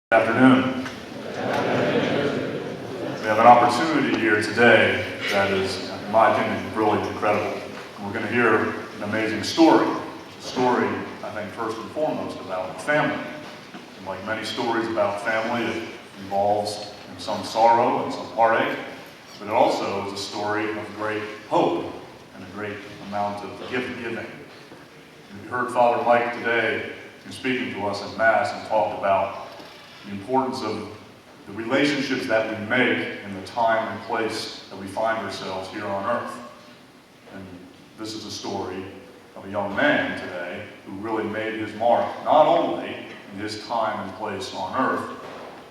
Good afternoon. We have an opportunity here today that is, in my opinion, really incredible. We're going to hear an amazing story. A story, I think, first and foremost about family. And like many stories about family, it involves some sorrow and some heartache, but it also is a story of great hope and a great amount of giving. You heard Father Mike today speaking to us in Mass and talked about the importance of the relationships that we make in the time and place that we find ourselves here on earth. And this is a story of a young man today who really made his mark, not only in his time and place on earth,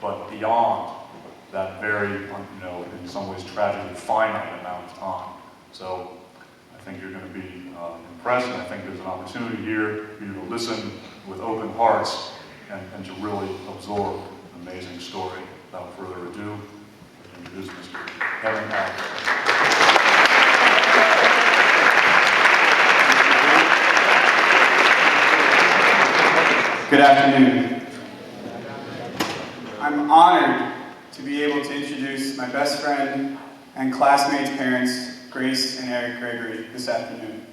but beyond that very, in some ways tragically finite amount of time. So I think you're going to be impressed, and I think there's an opportunity here for you to listen with open hearts and to really absorb an amazing story. Without further ado, I introduce Mr. Kevin Bacardi. Good afternoon. I'm honored to be able to introduce my best friend and classmates' parents, Grace and Eric Gregory, this afternoon.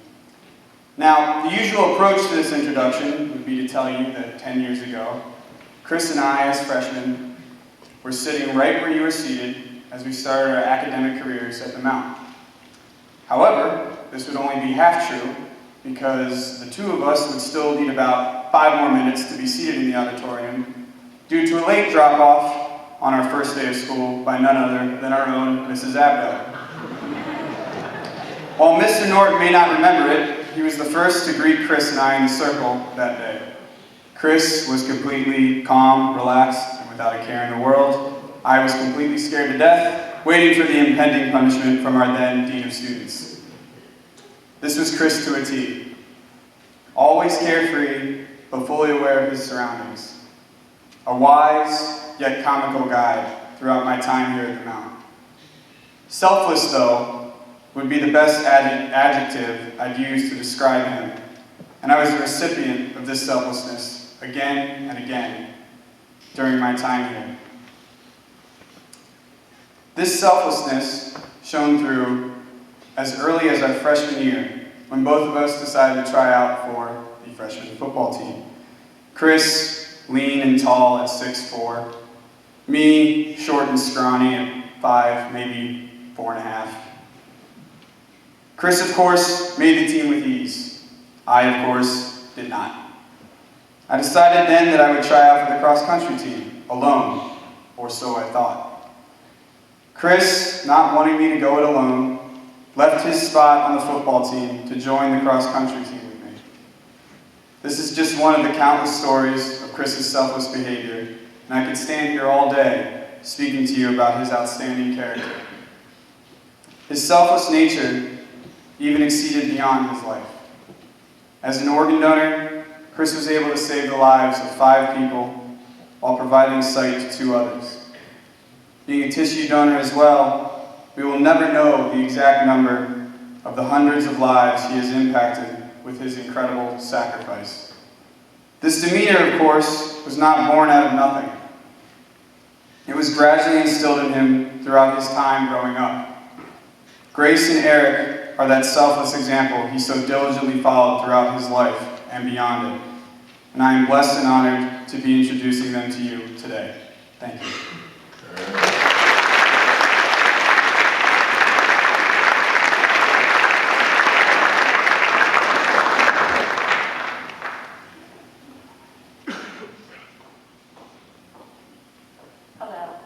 Now, the usual approach to this introduction would be to tell you that 10 years ago, Chris and I, as freshmen, were sitting right where you were seated as we started our academic careers at the Mount. However, this would only be half true because the two of us would still need about 5 more minutes to be seated in the auditorium due to a late drop-off on our first day of school by none other than our own Mrs. Abdel. While Mr. Norton may not remember it, he was the first to greet Chris and I in the circle that day. Chris was completely calm, relaxed, and without a care in the world. I was completely scared to death, waiting for the impending punishment from our then Dean of Students. This was Chris to a T. Always carefree, but fully aware of his surroundings. A wise, yet comical guide throughout my time here at the Mount. Selfless, though, would be the best adjective I'd use to describe him, and I was a recipient of this selflessness again and again during my time here. This selflessness shone through as early as our freshman year, when both of us decided to try out for the freshman football team. Chris, lean and tall at 6'4", me, short and scrawny at 5, maybe 4.5. Chris, of course, made the team with ease. I, of course, did not. I decided then that I would try out for the cross-country team, alone, or so I thought. Chris, not wanting me to go it alone, left his spot on the football team to join the cross-country team with me. This is just one of the countless stories of Chris's selfless behavior, and I could stand here all day speaking to you about his outstanding character. His selfless nature even exceeded beyond his life. As an organ donor, Chris was able to save the lives of 5 people while providing sight to 2 others. Being a tissue donor as well, we will never know the exact number of the hundreds of lives he has impacted with his incredible sacrifice. This demeanor, of course, was not born out of nothing. It was gradually instilled in him throughout his time growing up. Grace and Eric are that selfless example he so diligently followed throughout his life and beyond it. And I am blessed and honored to be introducing them to you today. Thank you. Hello.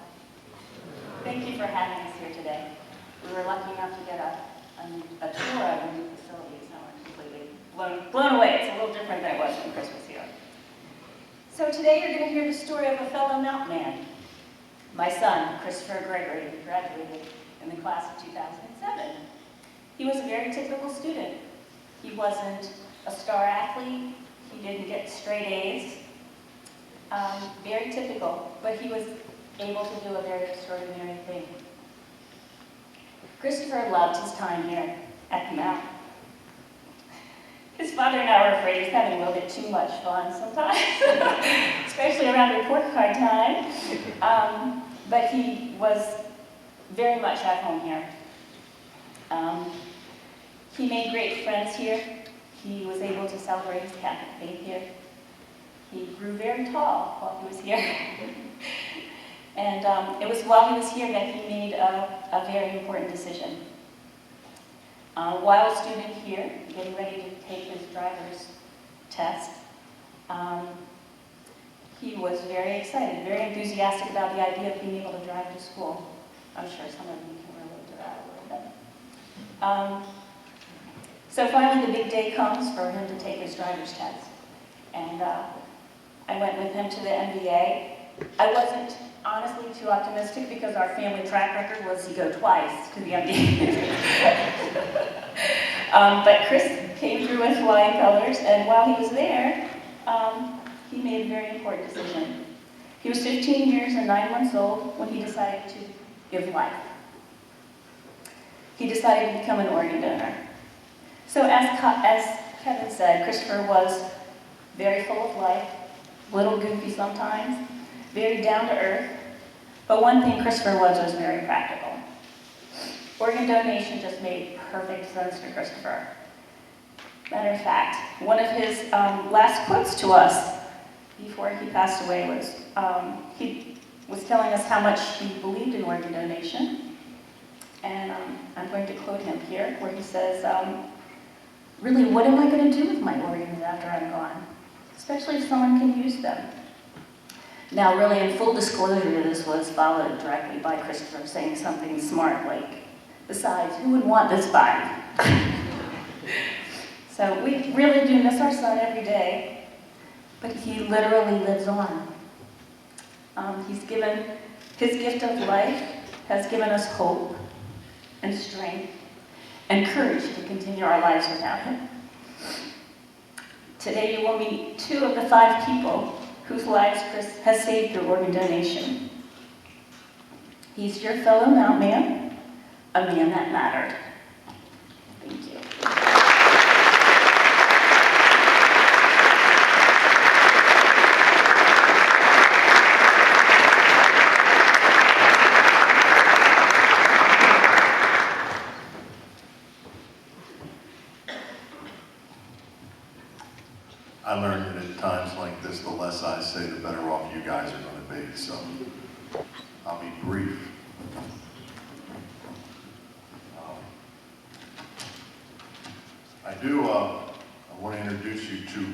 Thank you for having us here today. We were lucky enough to get a tour of the new facilities. Now we're completely blown away. It's a little different than it was when Chris was here. So today you're going to hear the story of a fellow Mount man, my son, Christopher Gregory, who graduated in the class of 2007. He was a very typical student. He wasn't a star athlete. He didn't get straight A's. Very typical, but he was able to do a very extraordinary thing. Christopher loved his time here at the Mount. His father and I were afraid he was having a little bit too much fun sometimes, especially around report card time. But he was very much at home here. He made great friends here. He was able to celebrate his Catholic faith here. He grew very tall while he was here. And it was while he was here that he made a very important decision. While a student here, getting ready to take his driver's test, he was very excited, very enthusiastic about the idea of being able to drive to school. I'm sure some of you can relate to that a little bit. So finally the big day comes for him to take his driver's test. And I went with him to the MBA. I wasn't honestly too optimistic because our family track record was he go twice to the MBA. But Chris came through with flying colors, and while he was there, he made a very important decision. He was 15 years and 9 months old when he decided to give life. He decided to become an organ donor. So as Kevin said, Christopher was very full of life, a little goofy sometimes, very down to earth, but one thing Christopher was very practical. Organ donation just made perfect sense to Christopher. Matter of fact, one of his last quotes to us before he passed away was, he was telling us how much he believed in organ donation. And I'm going to quote him here, where he says, really, what am I going to do with my organs after I'm gone? Especially if someone can use them. Now, really, in full disclosure, this was followed directly by Christopher saying something smart like, besides, who would want this body? So we really do miss our son every day, but he literally lives on. His gift of life has given us hope and strength and courage to continue our lives without him. Today you will meet 2 of the 5 people whose lives Chris has saved through organ donation. He's your fellow Mount Man, a man that mattered. Thank you. I learned that at times like this, the less I say, the better off you guys are going to be. So I'll be brief. I want to introduce you to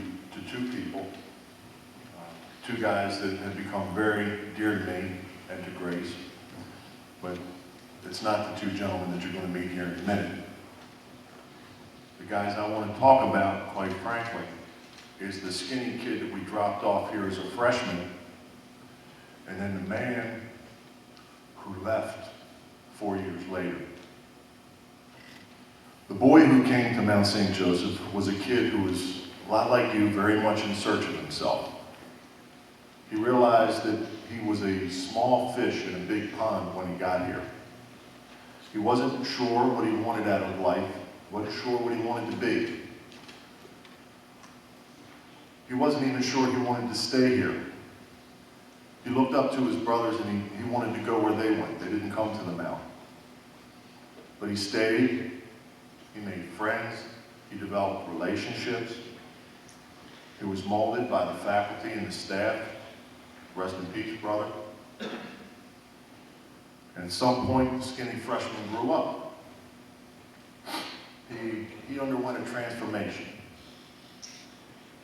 2 people, 2 guys that have become very dear to me and to Grace, but it's not the 2 gentlemen that you're going to meet here in a minute. The guys I want to talk about, quite frankly, is the skinny kid that we dropped off here as a freshman, and then the man who left 4 years later. The boy who came to Mount St. Joseph was a kid who was, a lot like you, very much in search of himself. He realized that he was a small fish in a big pond when he got here. He wasn't sure what he wanted out of life, wasn't sure what he wanted to be. He wasn't even sure he wanted to stay here. He looked up to his brothers and he wanted to go where they went. They didn't come to the mountain. But he stayed, he made friends, he developed relationships. He was molded by the faculty and the staff. Rest in peace, brother. And at some point, the skinny freshman grew up. He underwent a transformation.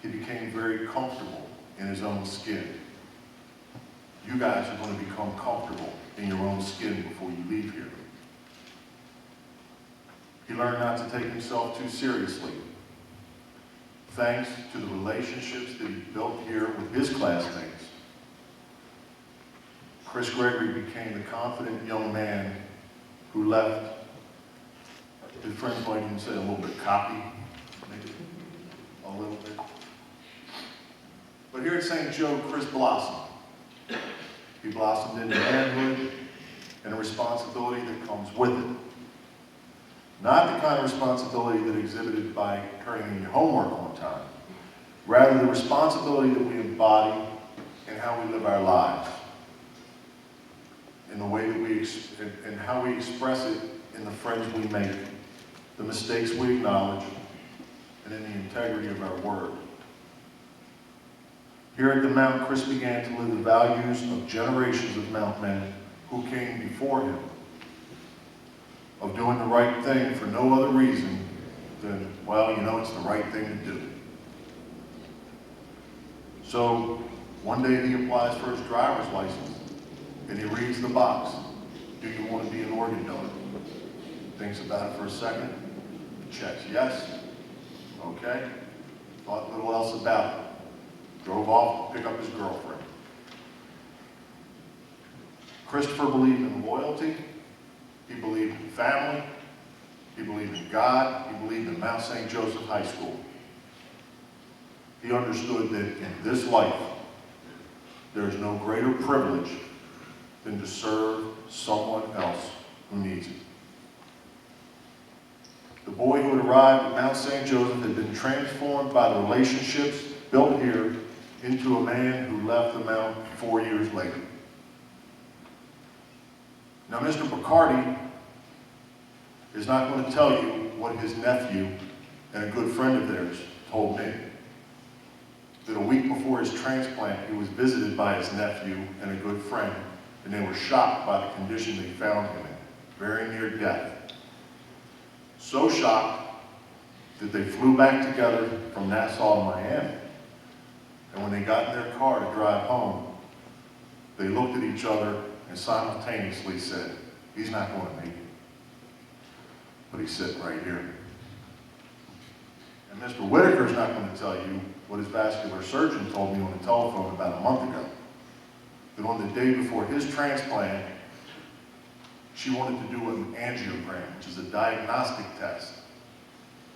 He became very comfortable in his own skin. You guys are going to become comfortable in your own skin before you leave here. He learned not to take himself too seriously. Thanks to the relationships that he built here with his classmates, Chris Gregory became the confident young man who left, his friends might even say a little bit cocky, maybe a little bit. But here at St. Joe, Chris blossomed. He blossomed into manhood and a responsibility that comes with it. Not the kind of responsibility that exhibited by turning in your homework on long time. Rather, the responsibility that we embody in how we live our lives, in the way that in how we express it in the friends we make, the mistakes we acknowledge, and in the integrity of our word. Here at the Mount, Chris began to live the values of generations of Mount men who came before him, of doing the right thing for no other reason than, well, you know, it's the right thing to do. So one day he applies for his driver's license and he reads the box. Do you want to be an organ donor? Thinks about it for a second, checks yes, okay, thought little else about it. Drove off to pick up his girlfriend. Christopher believed in loyalty, he believed in family, he believed in God, he believed in Mount St. Joseph High School. He understood that in this life, there is no greater privilege than to serve someone else who needs it. The boy who had arrived at Mount St. Joseph had been transformed by the relationships built here into a man who left the Mount 4 years later. Now, Mr. Bacardi is not going to tell you what his nephew and a good friend of theirs told me. That a week before his transplant, he was visited by his nephew and a good friend, and they were shocked by the condition they found him in, very near death. So shocked that they flew back together from Nassau to Miami. And when they got in their car to drive home, they looked at each other and simultaneously said, he's not going to make it, but he's sitting right here. And Mr. Whitacre is not going to tell you what his vascular surgeon told me on the telephone about a month ago. That on the day before his transplant, she wanted to do an angiogram, which is a diagnostic test.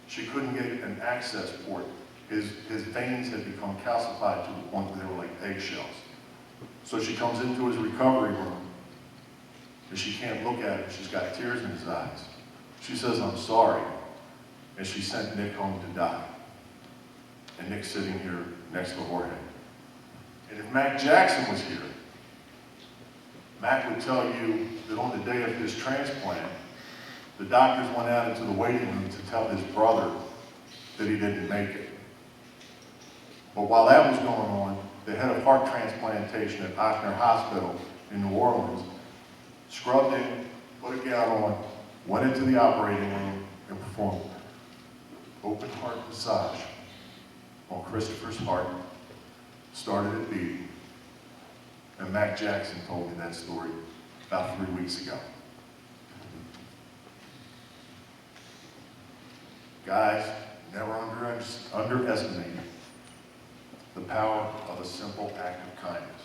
She couldn't get an access port. His veins had become calcified to the point where they were like eggshells. So she comes into his recovery room, and she can't look at him. She's got tears in his eyes. She says, I'm sorry. And she sent Nick home to die. And Nick's sitting here next to Jorge. And if Mac Jackson was here, Mac would tell you that on the day of his transplant, the doctors went out into the waiting room to tell his brother that he didn't make it. But while that was going on, the head of heart transplantation at Whitacre Hospital in New Orleans scrubbed in, put a gown on, went into the operating room and performed open heart massage on Christopher's heart, started it beating. And Mac Jackson told me that story about 3 weeks ago. Guys, never underestimate the power of a simple act of kindness.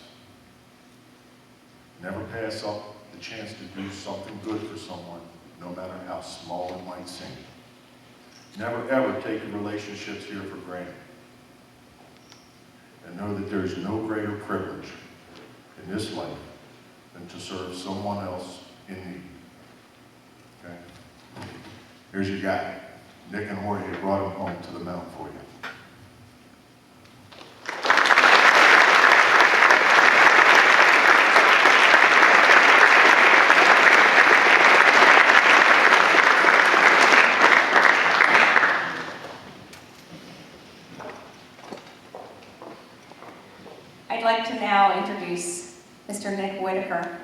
Never pass up the chance to do something good for someone, no matter how small it might seem. Never ever take your relationships here for granted. And know that there is no greater privilege in this life than to serve someone else in need. Okay? Here's your guy. Nick and Jorge brought him home to the Mount for you. I'd like to now introduce Mr. Nick Whitacre.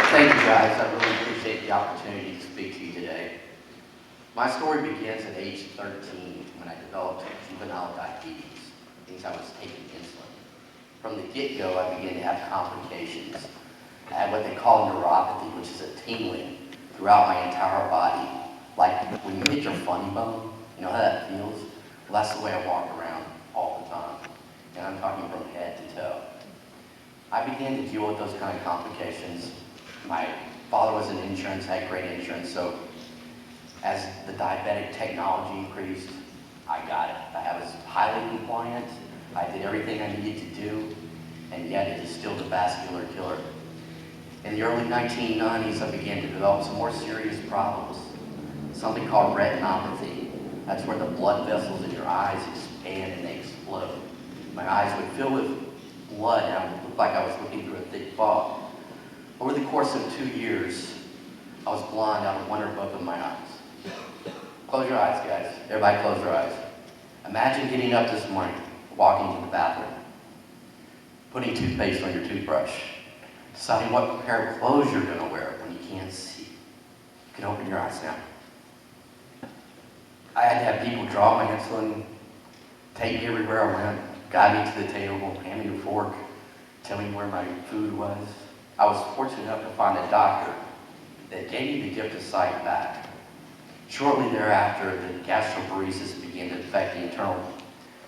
Thank you guys, I really appreciate the opportunity to speak to you today. My story begins at age 13 when I developed juvenile diabetes, means I was taking insulin. From the get-go, I began to have complications. I had what they call neuropathy, which is a tingling throughout my entire body. Like when you hit your funny bone, you know how that feels? Well, that's the way I walk around all the time. And I'm talking from head to toe. I began to deal with those kind of complications. My father was in insurance, had great insurance, so as the diabetic technology increased, I got it. I was highly compliant, I did everything I needed to do, and yet it is still the vascular killer. In the early 1990s, I began to develop some more serious problems, something called retinopathy. That's where the blood vessels in your eyes expand and they explode. My eyes would fill with blood and I would look like I was looking through a thick fog. Over the course of 2 years, I was blind out of one or both of my eyes. Close your eyes, guys. Everybody close their eyes. Imagine getting up this morning, walking to the bathroom, putting toothpaste on your toothbrush, deciding what pair of clothes you're going to wear when you can't see. You can open your eyes now. I had to have people draw my insulin, take me everywhere I went, guide me to the table, hand me a fork, tell me where my food was. I was fortunate enough to find a doctor that gave me the gift of sight back. Shortly thereafter, the gastroparesis began to affect the internal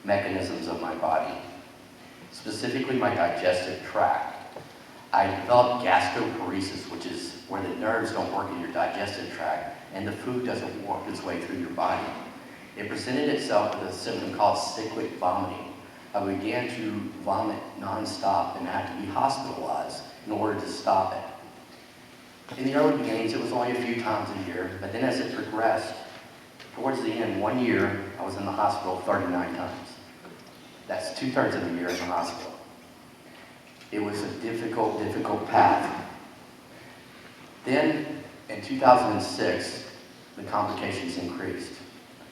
mechanisms of my body, specifically my digestive tract. I developed gastroparesis, which is where the nerves don't work in your digestive tract and the food doesn't work its way through your body. It presented itself with a symptom called cyclic vomiting. I began to vomit nonstop and had to be hospitalized in order to stop it. In the early beginnings, it was only a few times a year, but then as it progressed, towards the end, 1 year, I was in the hospital 39 times. That's 2/3 of the year in the hospital. It was a difficult path. Then, in 2006, the complications increased.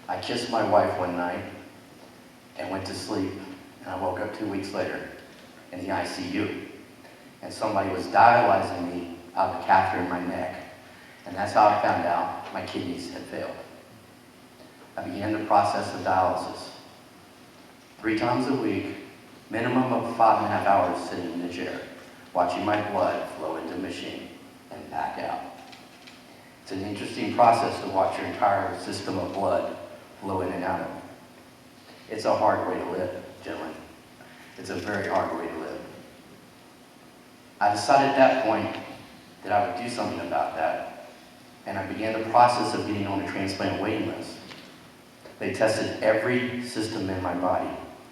I kissed my wife one night and went to sleep, and I woke up 2 weeks later in the ICU. And somebody was dialyzing me out of a catheter in my neck. And that's how I found out my kidneys had failed. I began the process of dialysis. 3 times a week, minimum of 5.5 hours sitting in the chair, watching my blood flow into the machine and back out. It's an interesting process to watch your entire system of blood flow in and out of. It's a hard way to live, gentlemen. It's a very hard way to live. I decided at that point that I would do something about that, and I began the process of getting on a transplant waiting list. They tested every system in my body,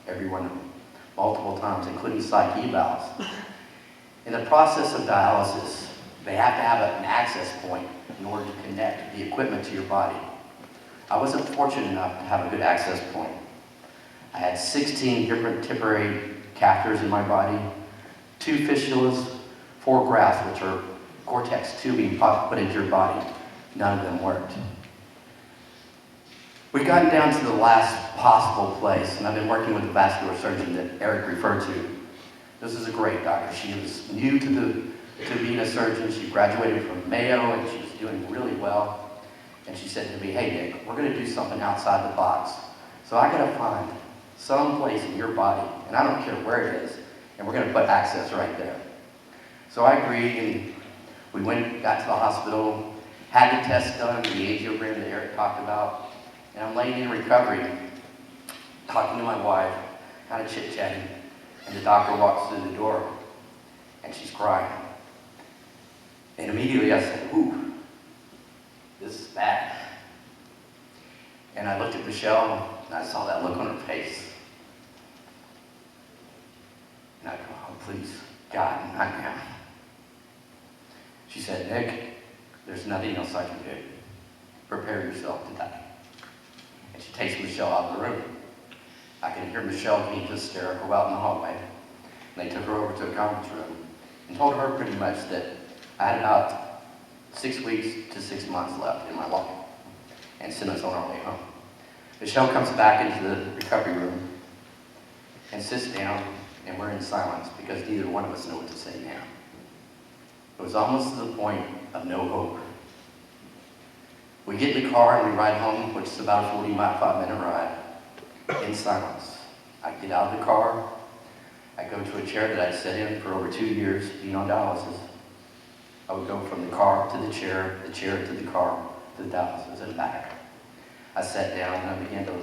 every one of them, multiple times, including psych evals. In the process of dialysis, they have to have an access point in order to connect the equipment to your body. I wasn't fortunate enough to have a good access point. I had 16 different temporary catheters in my body, 2 fistulas, 4 grafts, which are cortex tubing put into your body. None of them worked. We've gotten down to the last possible place, and I've been working with the vascular surgeon that Eric referred to. This is a great doctor. She was new to being a surgeon. She graduated from Mayo, and she was doing really well. And she said to me, "Hey, Nick, we're going to do something outside the box. So I got to find some place in your body, and I don't care where it is, and we're going to put access right there." So I agreed, and we got to the hospital, had the test done, the angiogram that Eric talked about, and I'm laying in recovery, talking to my wife, kind of chit-chatting, and the doctor walks through the door, and she's crying. And immediately I said, "Ooh, this is bad." And I looked at Michelle, and I saw that look on her face. And I go, "Oh, please, God, not now." She said, "Nick, there's nothing else I can do. Prepare yourself to die." And she takes Michelle out of the room. I can hear Michelle being hysterical out in the hallway. And they took her over to a conference room and told her pretty much that I had about 6 weeks to 6 months left in my life and sent us on our way home. Michelle comes back into the recovery room and sits down, and we're in silence because neither one of us know what to say now. It was almost to the point of no hope. We get in the car and we ride home, which is about a 45-minute ride, in silence. I get out of the car, I go to a chair that I'd sat in for over 2 years being on dialysis. I would go from the car to the chair to the car, to the dialysis and back. I sat down and I began to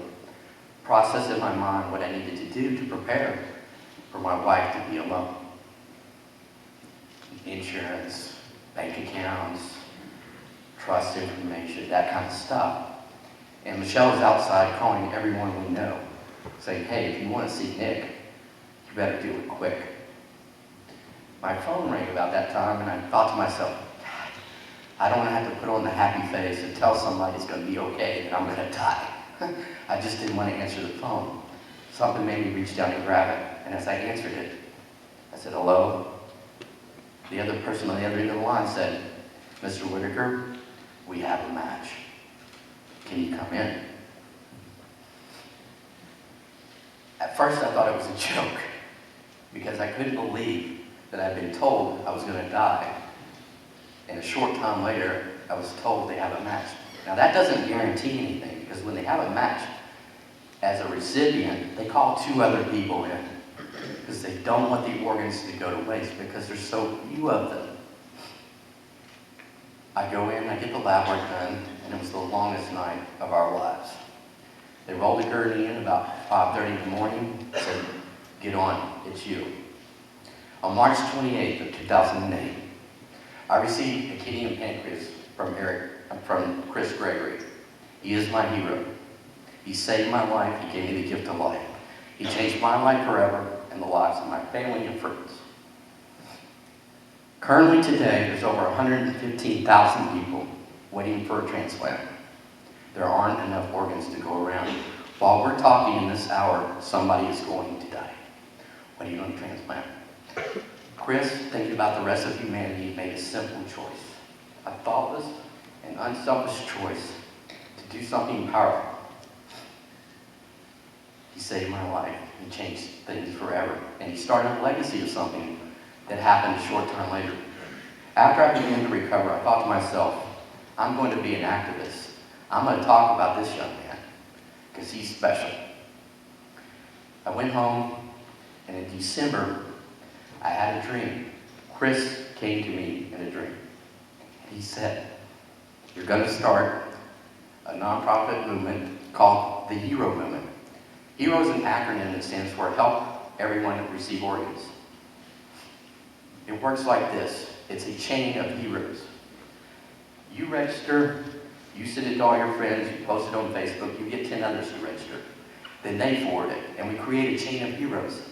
process in my mind what I needed to do to prepare for my wife to be alone. Insurance, bank accounts, trust information, that kind of stuff. And Michelle was outside calling everyone we know, saying, "Hey, if you want to see Nick, you better do it quick." My phone rang about that time, and I thought to myself, God, I don't want to have to put on the happy face and tell somebody it's going to be okay that I'm going to die. I just didn't want to answer the phone. Something made me reach down and grab it, and as I answered it, I said, hello? The other person on the other end of the line said, Mr. Whitacre, we have a match. Can you come in? At first I thought it was a joke, because I couldn't believe that I'd been told I was going to die. And a short time later, I was told they have a match. Now that doesn't guarantee anything, because when they have a match, as a recipient, they call 2 other people in, because they don't want the organs to go to waste, because there's so few of them. I go in, I get the lab work done, and it was the longest night of our lives. They rolled the gurney in about 5:30 in the morning, said, get on, it's you. On March 28th of 2008, I received a kidney and pancreas from Chris Gregory. He is my hero. He saved my life, he gave me the gift of life. He changed my life forever and the lives of my family and friends. Currently today, there's over 115,000 people waiting for a transplant. There aren't enough organs to go around. While we're talking in this hour, somebody is going to die. What are you going to transplant? Chris, thinking about the rest of humanity, made a simple choice. A thoughtless and unselfish choice to do something powerful. He saved my life. He changed things forever. And he started a legacy of something that happened a short time later. After I began to recover, I thought to myself, I'm going to be an activist. I'm going to talk about this young man, because he's special. I went home, and in December, I had a dream. Chris came to me in a dream. He said, you're going to start a nonprofit movement called the HERO Movement. HERO is an acronym that stands for Help Everyone Receive Organs. It works like this. It's a chain of heroes. You register, you send it to all your friends, you post it on Facebook, you get 10 others to register. Then they forward it, and we create a chain of heroes.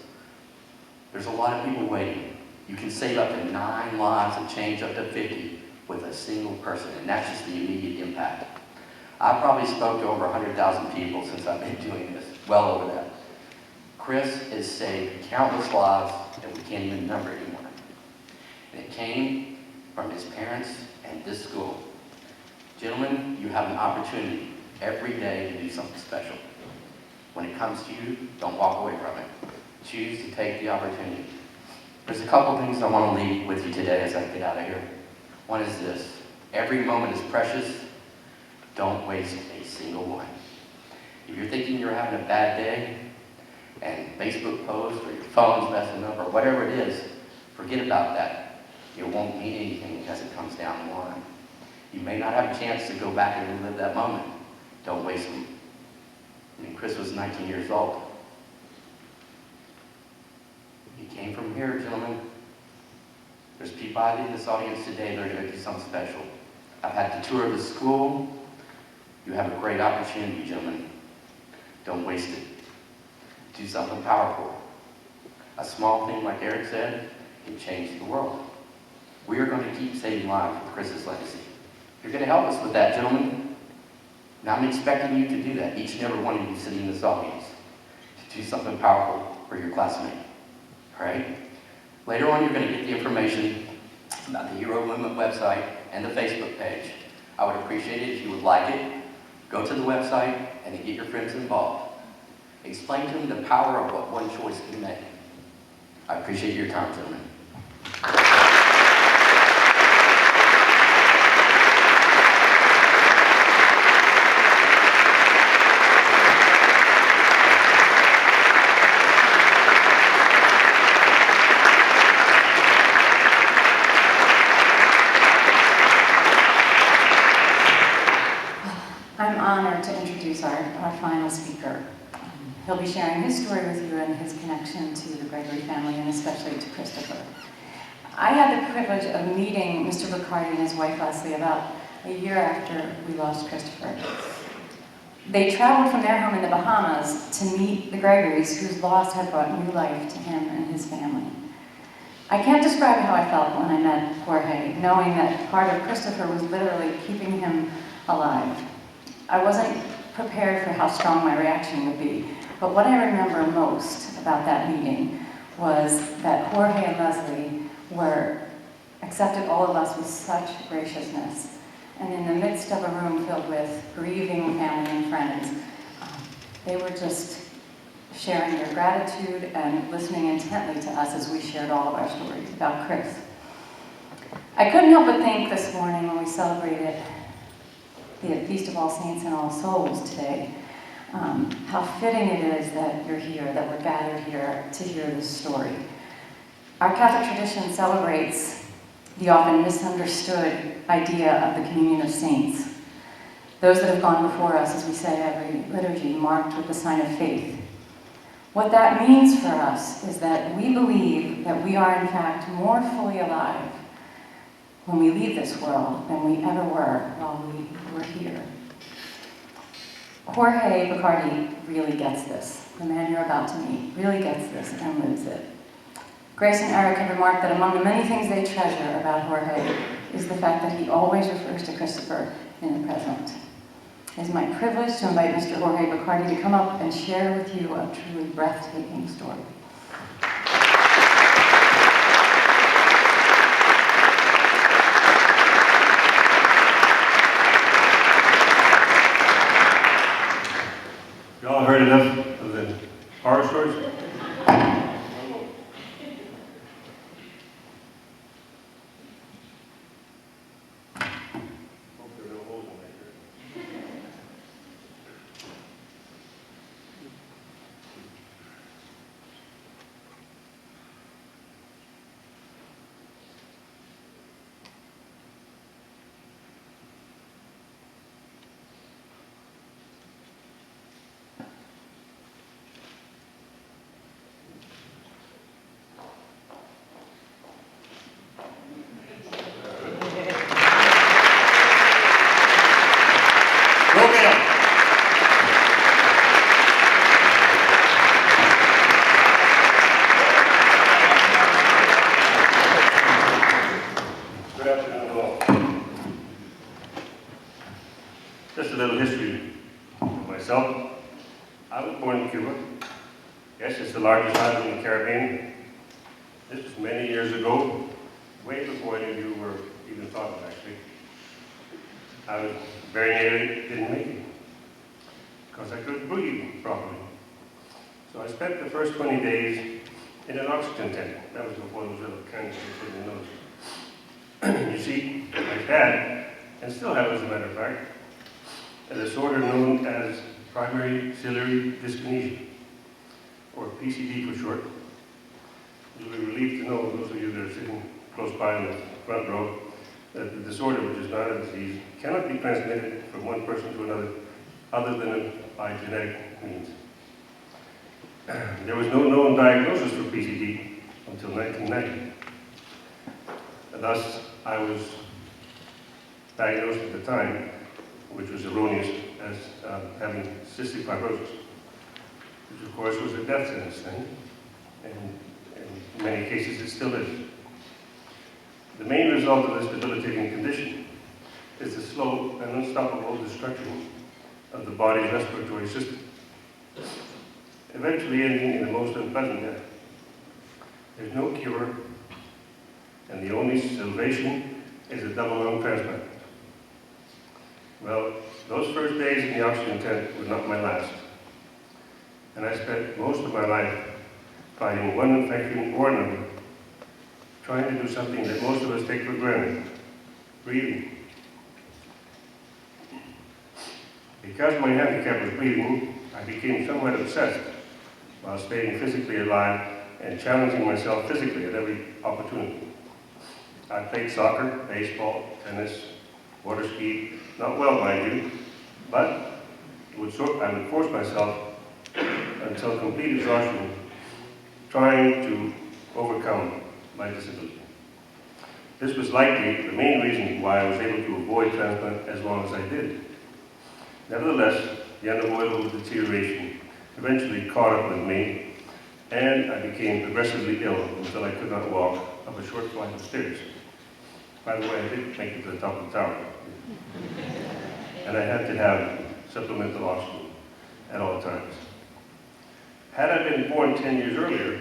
There's a lot of people waiting. You can save up to 9 lives and change up to 50 with a single person, and that's just the immediate impact. I probably spoke to over 100,000 people since I've been doing this, well over that. Chris has saved countless lives that we can't even number anymore. And it came from his parents and this school. Gentlemen, you have an opportunity every day to do something special. When it comes to you, don't walk away from it. Choose to take the opportunity. There's a couple things I want to leave with you today as I get out of here. One is this: every moment is precious. Don't waste a single one. If you're thinking you're having a bad day, and Facebook post or your phone's messing up or whatever it is, forget about that. It won't mean anything as it comes down the line. You may not have a chance to go back and relive that moment. Don't waste them. I mean, Chris was 19 years old. He came from here, gentlemen. There's people out in this audience today that are going to do something special. I've had the tour of the school. You have a great opportunity, gentlemen. Don't waste it. Do something powerful. A small thing, like Eric said, can change the world. We are going to keep saving lives with Chris's legacy. You're going to help us with that, gentlemen. Now I'm expecting you to do that, each and every one of you sitting in this audience, to do something powerful for your classmate. All right? Later on, you're going to get the information about the HERO Movement website and the Facebook page. I would appreciate it if you would like it. Go to the website and then get your friends involved. Explain to them the power of what one choice can make. I appreciate your time, gentlemen. I'm honored to introduce our final speaker. He'll be sharing his story with you and his connection to the Gregory family and especially to Christopher. I had the privilege of meeting Mr. Bacardi and his wife Leslie about a year after we lost Christopher. They traveled from their home in the Bahamas to meet the Gregorys, whose loss had brought new life to him and his family. I can't describe how I felt when I met Jorge, knowing that part of Christopher was literally keeping him alive. I wasn't prepared for how strong my reaction would be, but what I remember most about that meeting was that Jorge and Leslie accepted all of us with such graciousness. And in the midst of a room filled with grieving family and friends, they were just sharing their gratitude and listening intently to us as we shared all of our stories about Chris. I couldn't help but think this morning when we celebrated the Feast of All Saints and All Souls today, how fitting it is that you're here, that we're gathered here to hear this story. Our Catholic tradition celebrates the often misunderstood idea of the communion of saints, those that have gone before us, as we say every liturgy, marked with the sign of faith. What that means for us is that we believe that we are in fact more fully alive when we leave this world than we ever were while we were here. Jorge Bacardi really gets this. The man you're about to meet really gets this and lives it. Grace and Eric have remarked that among the many things they treasure about Jorge is the fact that he always refers to Christopher in the present. It is my privilege to invite Mr. Jorge Bacardi to come up and share with you a truly breathtaking story. You all heard enough of the horror stories? Just a little history of myself. I was born in Cuba. Yes, it's the largest island in the Caribbean. This was many years ago, way before any of you were even thought of, actually. I was very nearly didn't make it because I couldn't breathe properly. So I spent the first 20 days in an oxygen tent. That was before those little cans they put in the nose. You see, I had, and still have as a matter of fact, a disorder known as primary ciliary dyskinesia, or PCD for short. You'll be relieved to know, those of you that are sitting close by in the front row, that the disorder, which is not a disease, cannot be transmitted from one person to another other than by genetic means. There was no known diagnosis for PCD until 1990. And thus, I was diagnosed at the time, which was erroneous, as having cystic fibrosis, which of course was a death sentence thing, and in many cases it still is. The main result of this debilitating condition is the slow and unstoppable destruction of the body's respiratory system, eventually ending in the most unpleasant death. There's no cure, and the only salvation is a double lung transplant. Well, those first days in the oxygen tent were not my last. And I spent most of my life fighting one infection or another, trying to do something that most of us take for granted, breathing. Because my handicap was breathing, I became somewhat obsessed while staying physically alive and challenging myself physically at every opportunity. I played soccer, baseball, tennis, water ski, not well, mind you, but I would force myself until complete exhaustion, trying to overcome my disability. This was likely the main reason why I was able to avoid transplant as long as I did. Nevertheless, the unavoidable deterioration eventually caught up with me, and I became progressively ill until I could not walk up a short flight of stairs. By the way, I did make it to the top of the tower. And I had to have supplemental oxygen at all times. Had I been born 10 years earlier,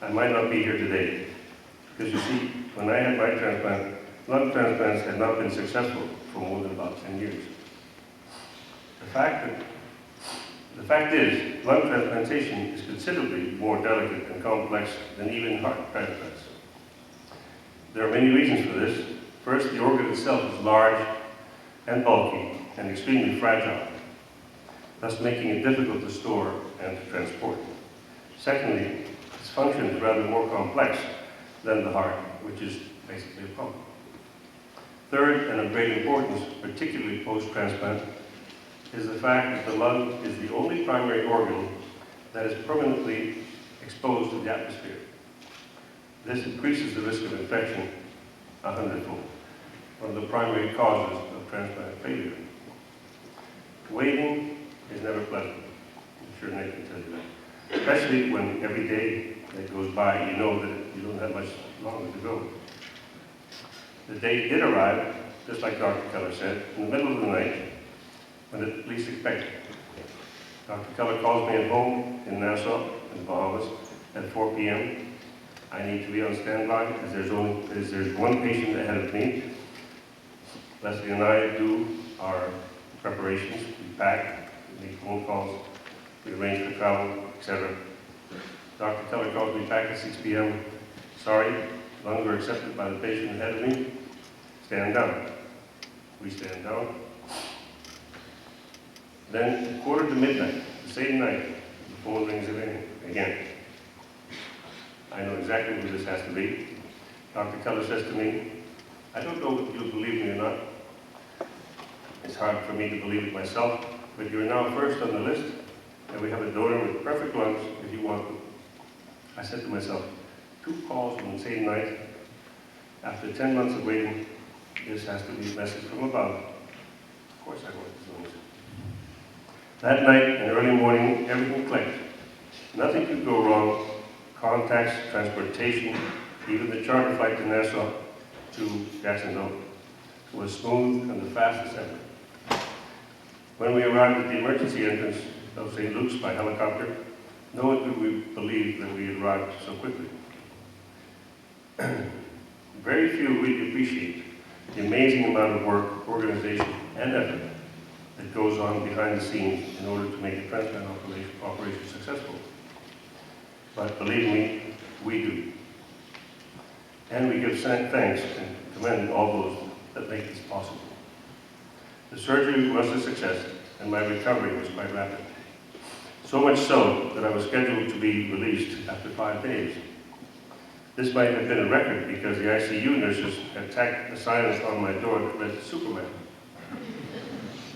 I might not be here today. Because you see, when I had my transplant, lung transplants had not been successful for more than about 10 years. The fact is, lung transplantation is considerably more delicate and complex than even heart transplants. There are many reasons for this. First, the organ itself is large and bulky and extremely fragile, thus making it difficult to store and to transport. Secondly, its function is rather more complex than the heart, which is basically a pump. Third, and of great importance, particularly post-transplant, is the fact that the lung is the only primary organ that is permanently exposed to the atmosphere. This increases the risk of infection 100-fold, one of the primary causes of transplant failure. Waiting is never pleasant. I'm sure Nate can tell you that. Especially when every day that goes by, you know that you don't have much longer to go. The day did arrive, just like Dr. Keller said, in the middle of the night, when it least expected. Dr. Keller calls me at home in Nassau, in the Bahamas, at 4 p.m. I need to be on standby, as there's one patient ahead of me. Leslie and I do our preparations. We pack, we make phone calls, we arrange for travel, etc. Dr. Keller calls me back at 6 p.m. Sorry, lungs are accepted by the patient ahead of me. Stand down. We stand down. Then, at quarter to midnight, the same night, the phone rings again. I know exactly who this has to be. Dr. Keller says to me, I don't know if you'll believe me or not. It's hard for me to believe it myself, but you're now first on the list, and we have a donor with perfect lungs if you want them. I said to myself, 2 calls on the same night. After 10 months of waiting, this has to be a message from above. Of course I want these lungs. That night and early morning, everything clicked. Nothing could go wrong. Contacts, transportation, even the charter flight to Nassau to Jacksonville was smooth and the fastest ever. When we arrived at the emergency entrance of St. Luke's by helicopter, no one could believe that we had arrived so quickly. Very few really appreciate the amazing amount of work, organization, and effort that goes on behind the scenes in order to make a transplant operation successful. But believe me, we do. And we give thanks and commend all those that make this possible. The surgery was a success, and my recovery was quite rapid. So much so that I was scheduled to be released after 5 days. This might have been a record because the ICU nurses had tacked the signs on my door that read Superman.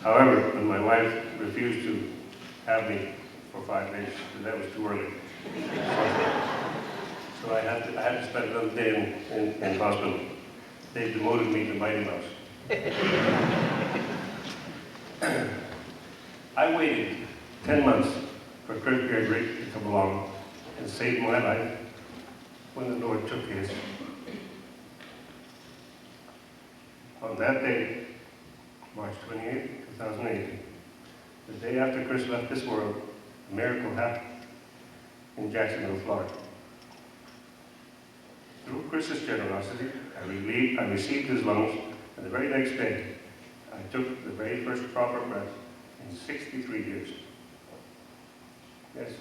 However, when my wife refused to have me for 5 days, that was too early. So I had to spend another day in hospital. They demoted me to Mighty Mouse. I waited 10 months for Gregory to come along and save my life when the Lord took his. On that day, March 28, 2008, the day after Chris left this world, a miracle happened in Jacksonville, Florida. Through Chris's generosity, I received his lungs, and the very next day, I took the very first proper breath in 63 years. Yes.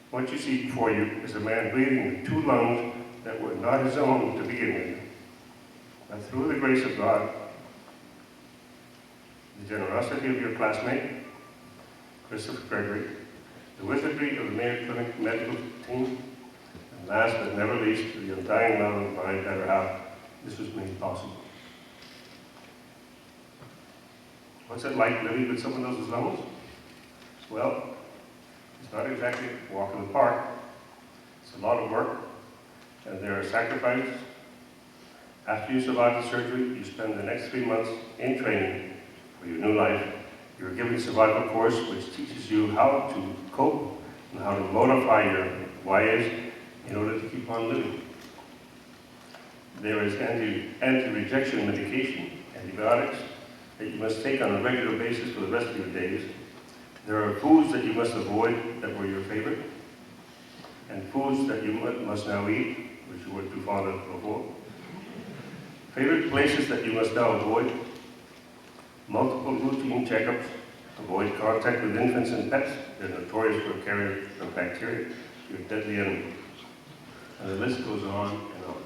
What you see before you is a man breathing with 2 lungs that were not his own to begin with. But through the grace of God, the generosity of your classmate, Christopher Gregory, the wizardry of the Mayo Clinic medical team, and last but never least, the undying love of my better half, this was made possible. What's it like living with someone else's lungs? Well, it's not exactly a walk in the park. It's a lot of work, and there are sacrifices. After you survive the surgery, you spend the next 3 months in training for your new life. You're given a survival course which teaches you how to cope on how to modify your why is in order to keep on living. There is anti-rejection medication, antibiotics, that you must take on a regular basis for the rest of your days. There are foods that you must avoid that were your favorite, and foods that you must now eat, which you weren't too fond of before. Favorite places that you must now avoid: multiple routine checkups, avoid contact with infants and pets. They're notorious for carrying of bacteria, your deadly enemy. And the list goes on and on.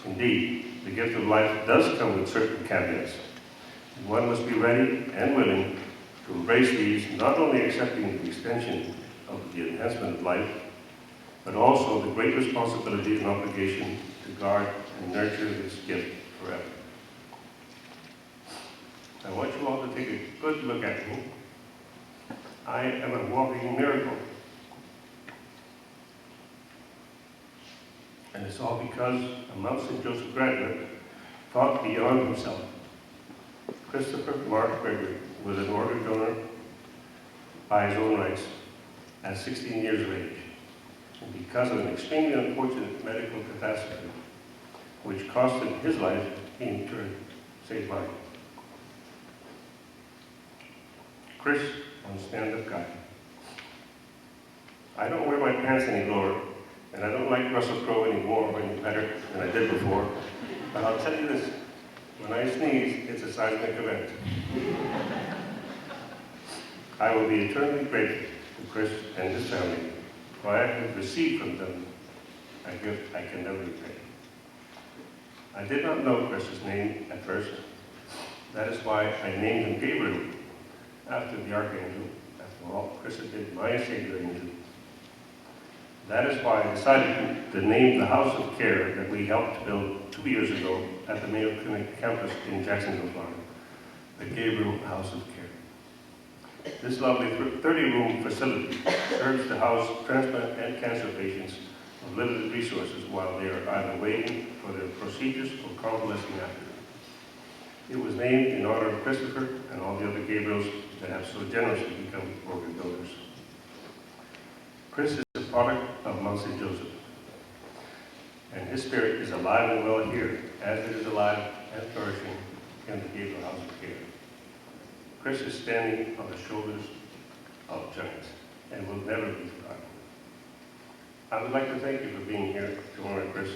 Indeed, the gift of life does come with certain caveats. And one must be ready and willing to embrace these, not only accepting the extension of the enhancement of life, but also the great responsibility and obligation to guard and nurture this gift forever. I want you all to take a good look at me. I am a walking miracle. And it's all because a Mount St. Joseph graduate thought beyond himself. Christopher Mark Gregory was an organ donor by his own rights at 16 years of age. And because of an extremely unfortunate medical catastrophe, which cost him his life, he in turn saved mine. Chris, one stand-up guy. I don't wear my pants any lower, and I don't like Russell Crowe anymore any better than I did before. But I'll tell you this, when I sneeze, it's a seismic event. I will be eternally grateful to Chris and his family, for I have received from them a gift I can never repay. I did not know Chris's name at first. That is why I named him Gabriel, after the archangel. After all, Chris had been my savior angel. That is why I decided to name the house of care that we helped build 2 years ago at the Mayo Clinic campus in Jacksonville, Florida, the Gabriel House of Care. This lovely 30-room facility serves to house transplant and cancer patients with limited resources while they are either waiting for their procedures or convalescing after. It was named in honor of Christopher and all the other Gabriels that have so generously become organ donors. Chris is a product of Mount St. Joseph, and his spirit is alive and well here, as it is alive and flourishing in the Gabriel House of Care. Chris is standing on the shoulders of giants and will never be forgotten. I would like to thank you for being here to honor Chris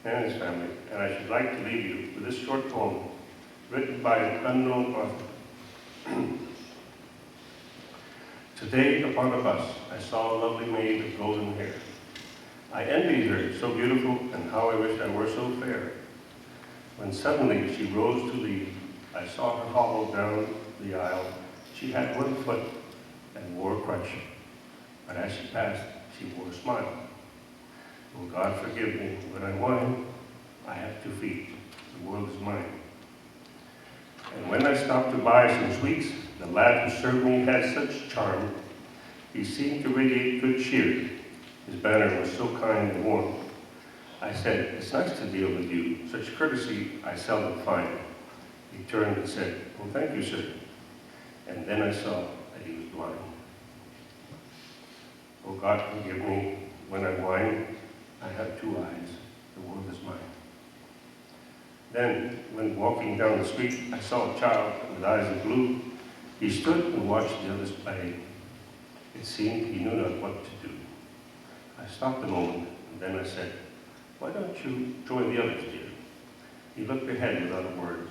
and his family, and I should like to leave you with this short poem written by an unknown author. Today, upon a bus, I saw a lovely maid with golden hair. I envied her, so beautiful, and how I wished I were so fair. When suddenly she rose to leave, I saw her hobble down the aisle. She had one foot and wore a crutch, but as she passed, she wore a smile. Oh, God forgive me, when I whine, I have 2 feet, the world is mine. And when I stopped to buy some sweets, the lad who served me had such charm. He seemed to radiate good cheer. His banner was so kind and warm. I said, it's nice to deal with you. Such courtesy I seldom find. He turned and said, well, thank you, sir. And then I saw that he was blind. Oh, God forgive me, when I whine, I have 2 eyes. The world is mine. Then, when walking down the street, I saw a child with eyes of blue. He stood and watched the others play. It seemed he knew not what to do. I stopped a moment, and then I said, why don't you join the others, dear? He looked ahead without a word.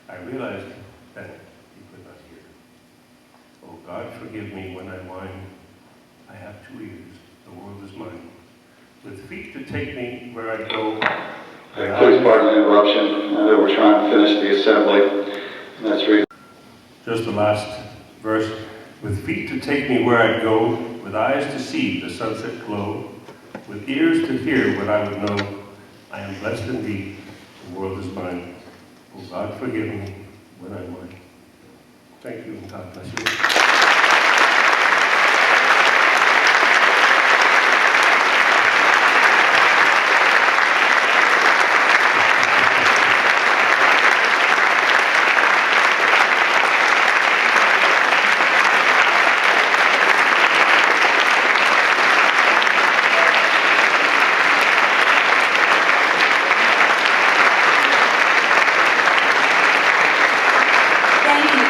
I realized then he could not hear. Oh, God forgive me when I whine. I have 2 ears. The world is mine. With feet to take me where I go. Please pardon the interruption. I know we're trying to finish the assembly. And that's reason. Just the last verse. With feet to take me where I go, with eyes to see the sunset glow, with ears to hear what I would know, I am blessed indeed. The world is mine. Oh, God forgive me when I whine. Thank you, and God bless you.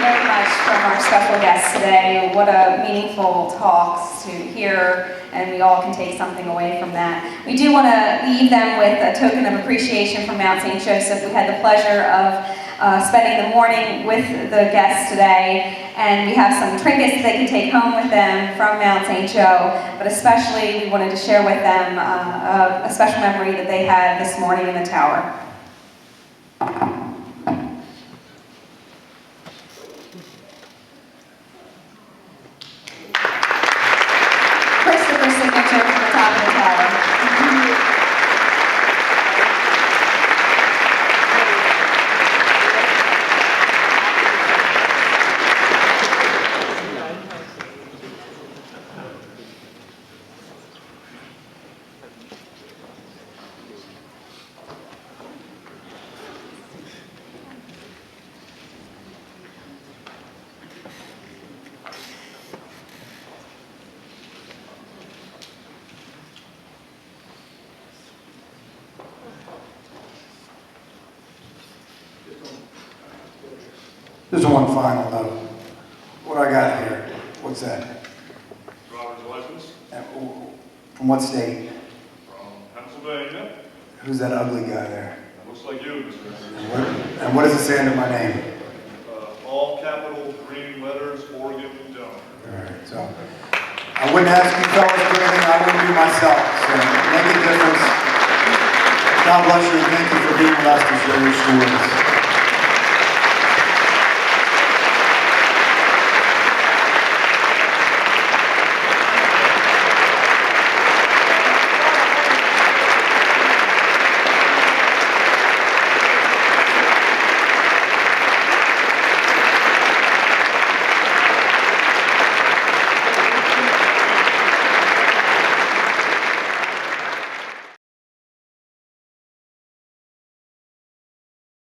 very much from our special guests today. What a meaningful talks to hear, and we all can take something away from that. We do want to leave them with a token of appreciation from Mount St. Joseph. We had the pleasure of spending the morning with the guests today, and we have some trinkets they can take home with them from Mount St. Joe, but especially we wanted to share with them a special memory that they had this morning in the tower. Christopher's signature from the top of the tower. Just one final note. What I got here, what's that? Driver's license From what state? from Pennsylvania. Who's that ugly guy there? Looks like you, Mr. And what does it say under my name? All capital green letters, Oregon donor. All right, so I wouldn't ask you fellas for anything I wouldn't do myself, so make a difference. God bless you and thank you for being with us to share your stories.